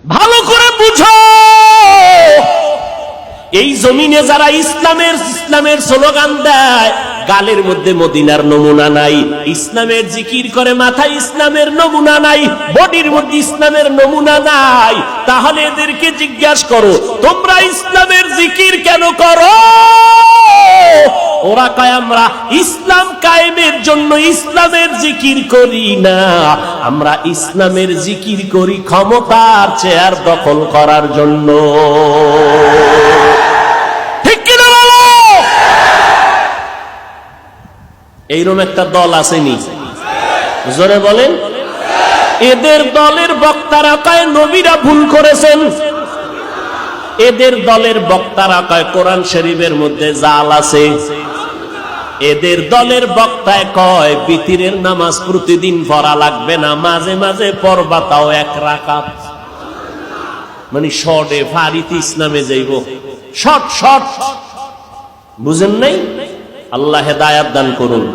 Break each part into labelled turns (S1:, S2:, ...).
S1: ভালো করে বুঝো, এই জমিনে যারা ইসলামের স্লোগান দেয়, গালের মধ্যে মদিনার নমুনা নাই, ইসলামের জিকির করে মাথায় ইসলামের নমুনা নাই, বডির মধ্যে ইসলামের নমুনা নাই, তাহলে এদেরকে জিজ্ঞাসা করো তোমরা ইসলামের জিকির কেন করো? ওরা কয় আমরা ইসলাম কায়েমের জন্য ইসলামের জিকির করি না, আমরা ইসলামের জিকির করি ক্ষমতার চেয়ার দখল করার জন্য। ঠিক কিনা বলো? এইরকম একটা দল আসেনি? জোরে বলেন। এদের দলের বক্তারা কয় নবীরা ভুল করেছেন, এদের দলের বক্তারা কয় কোরআন শরীফের মধ্যে জাল আছে, এদের দলের বক্তায় কয় বিতিরের নামাজ প্রতিদিন পড়া লাগবে না, মাঝে মাঝে পড়বা তাও 1 রাকাত, মানে শর্টে ফারিতে ইসলামে যাইব, শর্ট। বুঝেন নাই? আল্লাহ হেদায়াত দান করুন।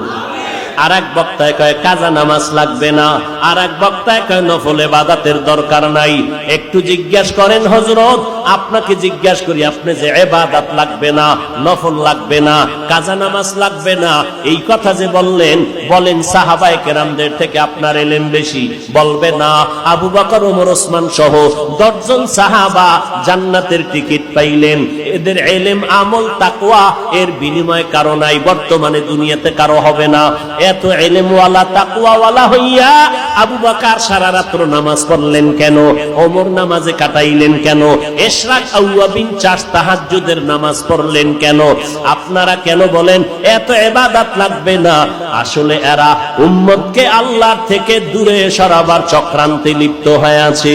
S1: আর এক বক্তায় কয় কাজা নামাজ লাগবে না, আর এক বক্তায় কয় নফল ইবাদতের দরকার নাই। একটু জিজ্ঞাসা করেন হযরত, আপনাকে জিজ্ঞাসা করি, আপনি যে ইবাদত লাগবে না, নফল লাগবে না, কাজা নামাজ লাগবে না, এই কথা যে বললেন, বলেন সাহাবায়ে কেরামদের থেকে আপনার ইলম বেশি? বলবে না। আবু বকর, ওমর, ওসমান সহ 10 জন সাহাবা জান্নাতের টিকিট পাইলেন। এদের ইলম, আমল, তাকওয়া এর বিনিময় কারো নাই, বর্তমানে দুনিয়াতে কারো হবে না। এত ইলমওয়ালা তাকওয়াওয়ালা হইয়া আবু বকর সারা রাত্র নামাজ পড়লেন কেন? ওমর নামাজে কাটাইলেন কেন? ইশরাক, আওয়াবিন, 4 তাহাজ্জুদের নামাজ পড়লেন কেন? আপনারা কেন বলেন এত ইবাদত লাগবে না? আসলে এরা উম্মতকে আল্লাহর থেকে দূরে সরাবার চক্রান্তে লিপ্ত হয়ে আছে।